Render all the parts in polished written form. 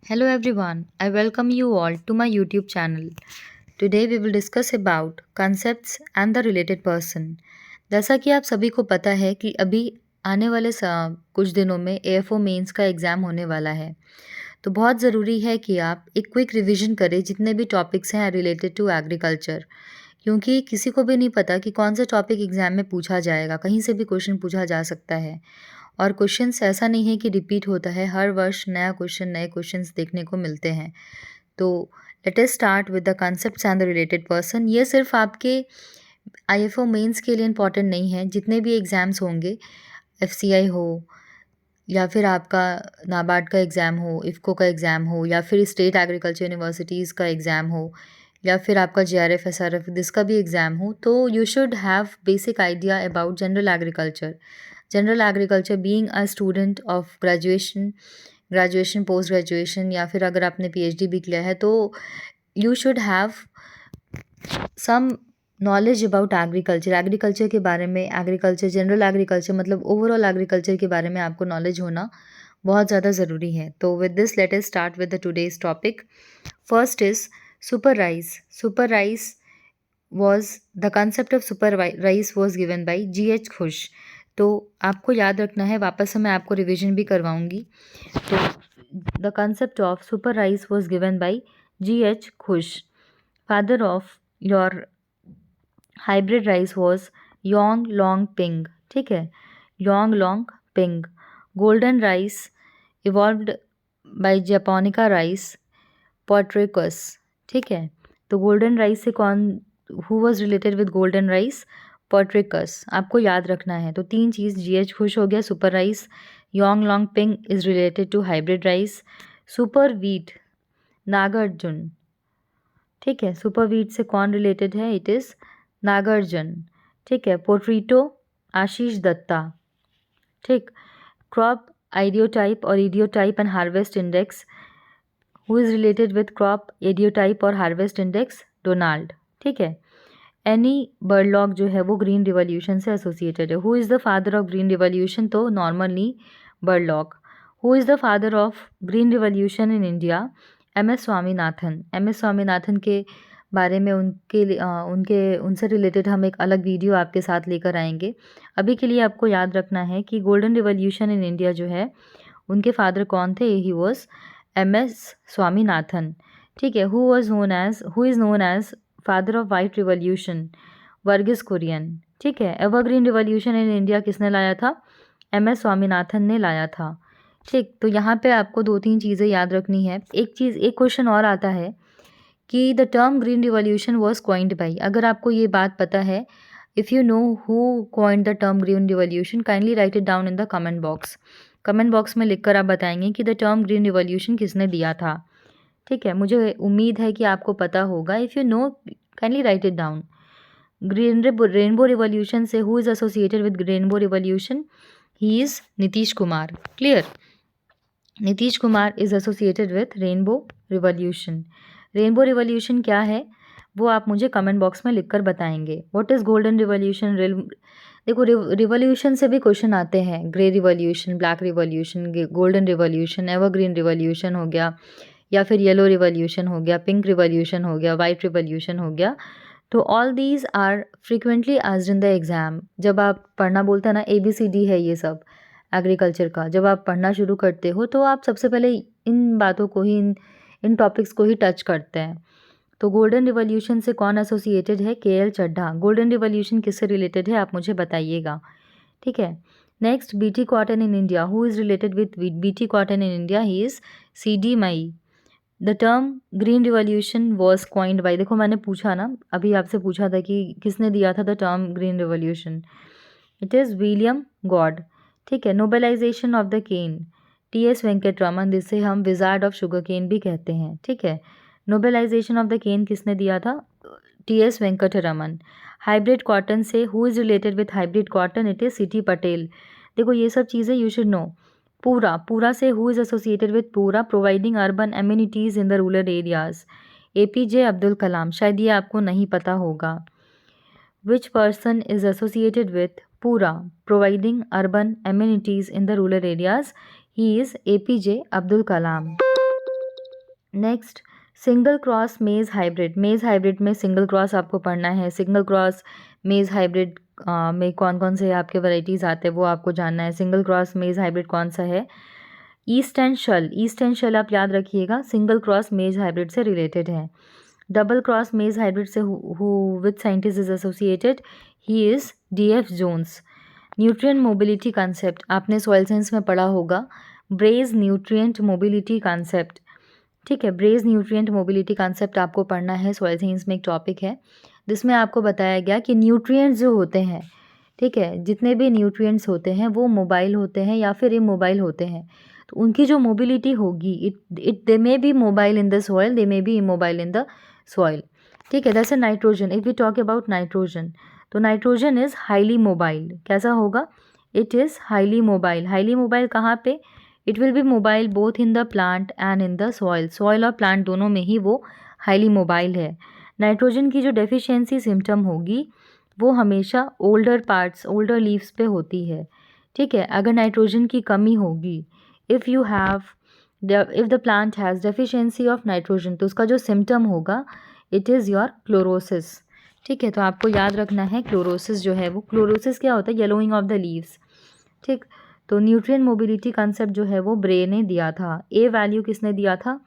Hello everyone, I welcome you all to my YouTube channel. Today we will discuss about concepts and the related person. जैसा कि आप सभी को पता है कि अभी आने वाले कुछ दिनों में AFO मेंस का एग्ज़ाम होने वाला है। तो बहुत ज़रूरी है कि आप एक क्विक रिवीजन करें जितने भी टॉपिक्स हैं रिलेटेड टू एग्रीकल्चर, क्योंकि किसी को भी नहीं पता कि कौन सा टॉपिक एग्ज़ाम में पूछा जाएगा, कहीं से भी क्वेश्चन पूछा जा सकता है। और क्वेश्चंस ऐसा नहीं है कि रिपीट होता है, हर वर्ष नया क्वेश्चन नए क्वेश्चंस देखने को मिलते हैं। तो let us start with the concepts and the related person. ये सिर्फ आपके आईएफओ मेंस के लिए इम्पॉर्टेंट नहीं है, जितने भी एग्ज़ाम्स होंगे, एफसीआई हो या फिर आपका नाबार्ड का एग्ज़ाम हो, इफ़को का एग्ज़ाम हो या फिर स्टेट एग्रीकल्चर यूनिवर्सिटीज़ का एग्ज़ाम हो या फिर आपका जेआरएफ एसआरएफ इसका भी एग्ज़ाम हो, तो you should have basic idea about general agriculture. General agriculture being a student of graduation post graduation या फिर अगर आपने पीएचडी भी किया है तो you should have some knowledge about agriculture के बारे में। एग्रीकल्चर जनरल एग्रीकल्चर मतलब ओवरऑल एग्रीकल्चर के बारे में आपको नॉलेज होना बहुत ज़्यादा ज़रूरी है। तो with this let us start with the today's topic. First is super rice. Super rice was the concept of super rice was given by GH खुश। तो आपको याद रखना है, वापस से मैं आपको रिविजन भी करवाऊंगी। तो the concept of super rice was given by GH Khush. Father of your hybrid rice was Yuan Longping. ठीक है, Yuan Longping. Golden rice evolved by japonica rice Potrykus. ठीक है, तो गोल्डन राइस से कौन, who was related with golden rice? Potrykus. आपको याद रखना है। तो तीन चीज़, GH खुश हो गया, super rice, Yuan Longping is related to hybrid rice, super wheat Nagarjun. ठीक है, सुपर वीट से कौन रिलेटेड है? It is Nagarjun. ठीक है, पोर्ट्रीटो आशीष दत्ता। ठीक, crop ideotype or ideotype and harvest index, who is related with crop ideotype or harvest index? Donald. ठीक है, एनी बर्डलॉग जो है वो ग्रीन रिवॉल्यूशन से एसोसिएटेड है। Who is the father of green revolution? तो normally Borlaug. Who is the father of green revolution in India? MS Swaminathan. MS Swaminathan के बारे में उनसे रिलेटेड हम एक अलग वीडियो आपके साथ लेकर आएंगे। अभी के लिए आपको याद रखना है कि गोल्डन रिवॉल्यूशन इन इंडिया जो है उनके फादर कौन थे? He was MS Swaminathan. ठीक है, who is known as father of white revolution? Verghese Kurien. ठीक है, एवरग्रीन रिवॉल्यूशन इन इंडिया किसने लाया था? MS स्वामीनाथन ने लाया था। ठीक, तो यहाँ पे आपको दो तीन चीज़ें याद रखनी है। एक क्वेश्चन और आता है कि the term green revolution was coined by. अगर आपको ये बात पता है, if you know who coined the term green revolution, kindly write it down in the comment box. Comment box में लिखकर आप बताएंगे कि द टर्म ग्रीन रिवॉल्यूशन किसने दिया था। ठीक है, मुझे उम्मीद है कि आपको पता होगा। If you know, kindly write it down. Rainbow revolution से who is associated with rainbow revolution? He is Nitish Kumar. Clear, Nitish Kumar is associated with rainbow revolution. Rainbow revolution क्या है वो आप मुझे कमेंट बॉक्स में लिखकर बताएंगे। What is golden revolution? देखो, रिवॉल्यूशन से भी क्वेश्चन आते हैं। Grey revolution, black revolution, golden revolution, evergreen revolution हो गया, या फिर येलो रिवॉल्यूशन हो गया, पिंक रिवॉल्यूशन हो गया, वाइट रिवॉल्यूशन हो गया। तो all these are frequently asked in the exam. जब आप पढ़ना बोलते हैं ना, ABCD है ये सब एग्रीकल्चर का, जब आप पढ़ना शुरू करते हो तो आप सबसे पहले इन बातों को ही, इन टॉपिक्स को ही टच करते हैं। तो गोल्डन रिवॉल्यूशन से कौन एसोसिएटेड है? KL चड्ढा। गोल्डन रिवॉल्यूशन किससे रिलेटेड है आप मुझे बताइएगा। ठीक है, next, BT cotton in India. Who is related with BT cotton in India? He is CD Mayee. The term green revolution was coined by. देखो, मैंने पूछा ना, अभी आपसे पूछा था कि किसने दिया था the term green revolution? It is William Gaud. ठीक है, nobelization of the cane, TS Venkataraman, जिसे हम विजार्ड ऑफ शुगर केन भी कहते हैं। ठीक है, नोबेलाइजेशन ऑफ द केन किसने दिया था? TS वेंकटरमन। हाइब्रिड कॉटन से who is related with hybrid cotton? It is CT Patel. देखो, ये सब चीज़ें यू शुड नो। पूरा से who is associated with PURA? Providing urban amenities in the rural areas, APJ Abdul Kalam. शायद ये आपको नहीं पता होगा। Which person is associated with PURA providing urban amenities in the rural areas? He is APJ Abdul Kalam. Next, single cross maize hybrid. मेज़ hybrid में single cross आपको पढ़ना है। सिंगल क्रॉस मेज़ हाइब्रिड में कौन कौन से आपके वैराइटीज़ आते हैं वो आपको जानना है। सिंगल क्रॉस मेज़ हाइब्रिड कौन सा है? East and Shull. East and Shull आप याद रखिएगा, सिंगल क्रॉस मेज़ हाइब्रिड से रिलेटेड है। डबल क्रॉस मेज़ हाइब्रिड से which scientist is associated? He is DF Jones. Nutrient mobility concept आपने सॉइल साइंस में पढ़ा होगा। ब्रेज न्यूट्रिएंट मोबिलिटी कंसेप्ट, ठीक है, ब्रेज न्यूट्रिएंट मोबिलिटी कंसेप्ट आपको पढ़ना है। सॉइल साइंस में एक टॉपिक है जिसमें आपको बताया गया कि न्यूट्रिएंट्स जो होते हैं, ठीक है, जितने भी न्यूट्रिएंट्स होते हैं वो मोबाइल होते हैं या फिर इमोबाइल होते हैं। तो उनकी जो मोबिलिटी होगी, it they may be mobile in the soil, they may be immobile in the soil, ठीक है। जैसे nitrogen, if we talk about nitrogen, तो नाइट्रोजन इज़ हाईली मोबाइल। कैसा होगा? It is highly mobile. Highly mobile कहाँ पे? It will be mobile both in the plant and in the soil. Soil और plant दोनों में ही वो हाईली मोबाइल है। नाइट्रोजन की जो डेफिशिएंसी सिम्टम होगी वो हमेशा ओल्डर पार्ट्स, ओल्डर लीव्स पे होती है, ठीक है। अगर नाइट्रोजन की कमी होगी, if the plant has deficiency of nitrogen, तो उसका जो सिम्टम होगा इट इज़ योर क्लोरोसिस, ठीक है। तो आपको याद रखना है क्लोरोसिस जो है वो, क्लोरोसिस क्या होता है? येलोइंग ऑफ द लीव्स, ठीक। तो न्यूट्रिएंट मोबिलिटी कंसेप्ट जो है वो ब्रे ने दिया था। ए वैल्यू किसने दिया था?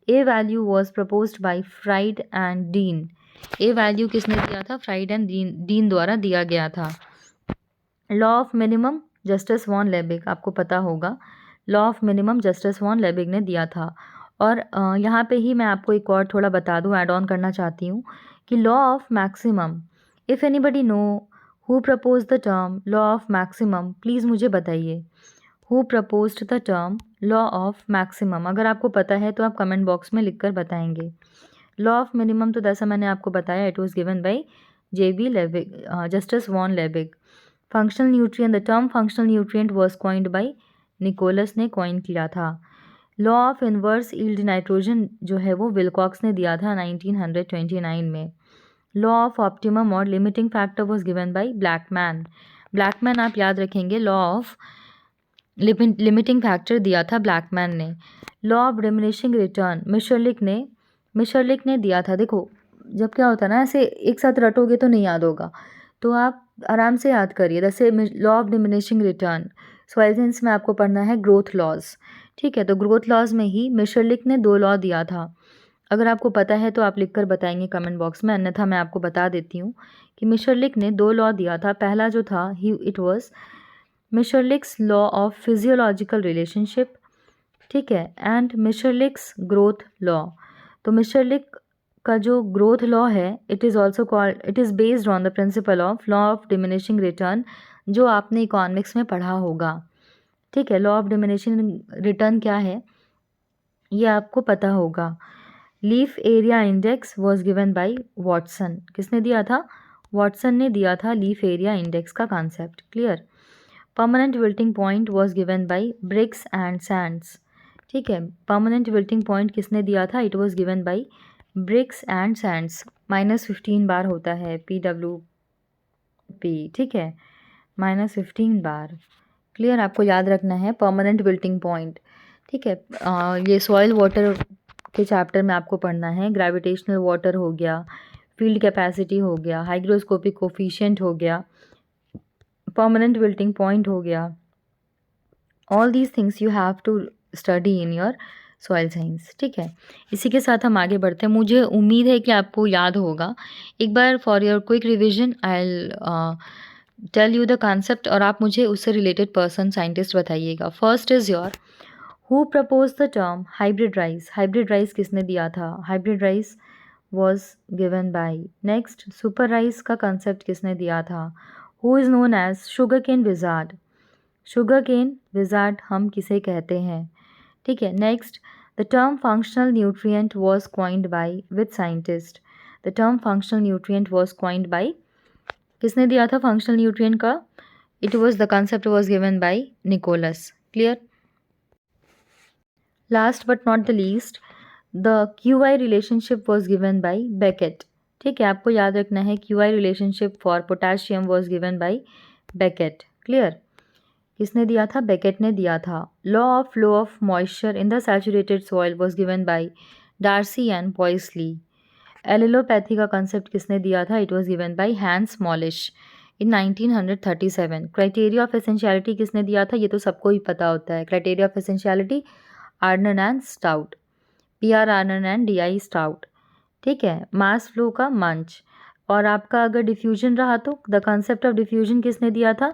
A value was proposed by Fried and Dean. A value किसने दिया था? फ्राइड एंड डीन द्वारा दिया गया था। Law of minimum Justus von Liebig, आपको पता होगा, law of minimum Justus von Liebig ने दिया था। और यहाँ पे ही मैं आपको एक और थोड़ा बता दूँ, ऐड ऑन करना चाहती हूँ कि law of maximum, if anybody know who propose the term law of maximum, please मुझे बताइए, who proposed the term law of maximum. अगर आपको पता है तो आप कमेंट बॉक्स में लिखकर बताएंगे। लॉ ऑफ मिनिमम तो जैसा मैंने आपको बताया, it was given by JB Liebig, Justus von Liebig. Functional nutrient, the term functional nutrient was coined by Nicholas ने कॉइन किया था। Law of inverse yield nitrogen जो है वो विलकॉक्स ने दिया था 1929 में। लॉ ऑफ ऑप्टिमम और limiting factor was given by Blackman. Blackman आप याद रखेंगे, लॉ ऑफ लिमिटिंग फैक्टर दिया था ब्लैकमैन ने। लॉ ऑफ डिमिनिशिंग रिटर्न मिशरलिक ने दिया था। देखो, जब क्या होता है ना, ऐसे एक साथ रटोगे तो नहीं याद होगा, तो आप आराम से याद करिए। जैसे law of diminishing return, soil science में आपको पढ़ना है ग्रोथ लॉज, ठीक है। तो ग्रोथ लॉज में ही मिशरलिक ने 2 लॉ दिया था। अगर आपको पता है तो आप लिखकर बताएंगे कमेंट बॉक्स में, अन्यथा मैं आपको बता देती हूँ कि मिशरलिक ने 2 लॉ दिया था। पहला जो था it was Mitscherlich's law of physiological relationship, ठीक है, एंड मिशरलिक्स ग्रोथ लॉ। तो मिशरलिक का जो ग्रोथ लॉ है, it is also called, it is based on the principle of law of diminishing return, जो आपने इकोनॉमिक्स में पढ़ा होगा, ठीक है। लॉ ऑफ डिमिनिशिंग रिटर्न क्या है ये आपको पता होगा। Leaf area index was given by Watson. किसने दिया था? वॉटसन ने दिया था लीफ एरिया इंडेक्स का concept. Clear? Permanent wilting point was given by Briggs and Shantz, ठीक है। परमानेंट विल्टिंग पॉइंट किसने दिया था? It was given by Briggs and Shantz. -15 bar होता है PWP, ठीक है, -15 बार। क्लियर? आपको याद रखना है परमानेंट विल्टिंग पॉइंट, ठीक है। ये सॉइल वाटर के चैप्टर में आपको पढ़ना है। ग्रेविटेशनल वाटर हो गया, फील्ड कैपेसिटी हो गया, हाइग्रोस्कोपिक कोफिशिएंट हो गया, परमानेंट विल्टिंग पॉइंट हो गया। All these things you have to study in your soil science, ठीक है। इसी के साथ हम आगे बढ़ते हैं। मुझे उम्मीद है कि आपको याद होगा। एक बार for your quick revision I will tell you the concept और आप मुझे उससे रिलेटेड पर्सन साइंटिस्ट बताइएगा। First is your who propose the term hybrid rice. Hybrid rice किसने दिया था? Hybrid rice was given by. Next, super rice का concept किसने दिया था? Who is known as sugar cane wizard. Sugar cane wizard हम किसे कहते हैं, ठीक है। Next, the term functional nutrient was coined by which scientist. The term functional nutrient was coined by, किसने दिया था फंक्शनल न्यूट्रिएंट का? It was, the concept was given by Nicholas. Clear? Last but not the least, the QI relationship was given by Beckett, ठीक है। आपको याद रखना है QI relationship for potassium was given by Beckett. Clear? किसने दिया था? बेकेट ने दिया था। Law of flow of moisture in the saturated soil was given by Darcy and Poisley. Allelopathy का कंसेप्ट किसने दिया था? It was given by Hans Molisch in 1937। Criteria of essentiality किसने दिया था? ये तो सबको ही पता होता है। Criteria of essentiality Arnon and Stout, PR Arnon and DI Stout. ठीक है, मास फ्लो का मंच। और आपका अगर डिफ्यूजन रहा तो द कंसेप्ट ऑफ डिफ्यूजन किसने दिया था?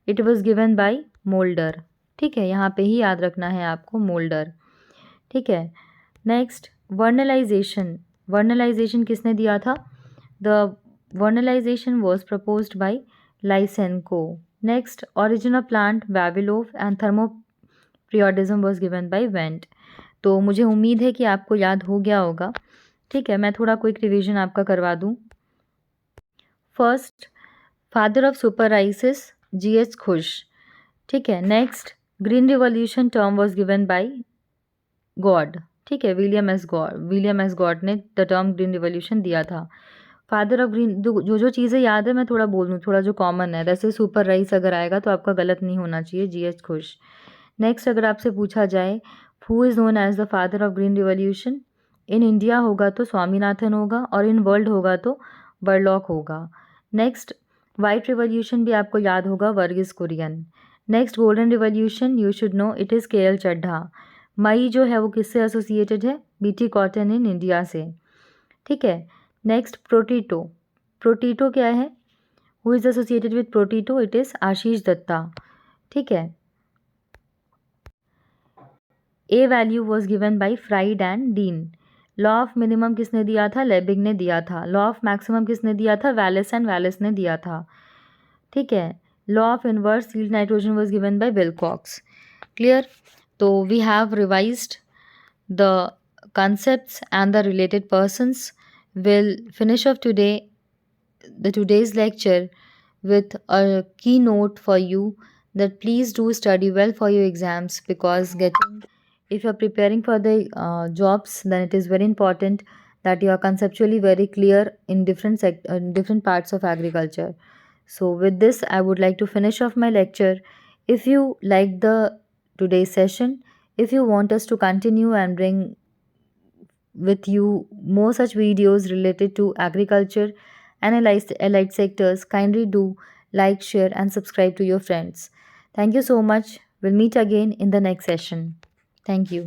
It was given bye moulder. ठीक है, यहाँ पे ही याद रखना है आपको, मोल्डर। ठीक है, नेक्स्ट वर्नलाइजेशन। वर्नलाइजेशन किसने दिया था? The vernalization was proposed by Lysenko. Next origin of plant Vavilov and thermoperiodism was given by Went. तो मुझे उम्मीद है कि आपको याद हो गया होगा। ठीक है, मैं थोड़ा क्विक रिवीजन आपका करवा दूं। फर्स्ट, फादर ऑफ सुपरराइसिस GH खुश। ठीक है, next green revolution term was given bye God. ठीक है, विलियम एस गॉड ने द टर्म ग्रीन रिवॉल्यूशन दिया था। फादर ऑफ ग्रीन, जो जो चीज़ें याद है मैं थोड़ा बोल दूँ, थोड़ा जो कॉमन है, जैसे सुपर राइस अगर आएगा तो आपका गलत नहीं होना चाहिए, GH खुश। नेक्स्ट, अगर आपसे पूछा जाए who is known as the father of green revolution, in India होगा तो स्वामीनाथन होगा, और इन वर्ल्ड होगा तो बर्लॉक होगा। नेक्स्ट, वाइट रिवॉल्यूशन भी आपको याद होगा, Verghese Kurien. Next, golden revolution you should know, it is KL Chadha. मई जो है वो किससे एसोसिएटेड है? BT कॉटन इन इंडिया से। ठीक है, नेक्स्ट प्रोटीटो। प्रोटीटो क्या है? Who is associated with protato? It is Asis Datta. ठीक है, A value was given by Fried and Dean. Law of minimum किसने दिया था? लेबिग ने दिया था। लॉ ऑफ मैक्सिमम किसने दिया था? वैलेस एंड वैलेस ने दिया था। ठीक है, law of inverse yield nitrogen was given by Wilcox. Clear? तो we have revised the concepts and the related persons. Will finish off today's lecture with a keynote for you that please do study well for your exams, because if you are preparing for the jobs, then it is very important that you are conceptually very clear in different parts of agriculture. So with this I would like to finish off my lecture. If you like the today's session, if you want us to continue and bring with you more such videos related to agriculture and allied sectors, kindly do like, share and subscribe to your friends. Thank you so much. We'll meet again in the next session. Thank you.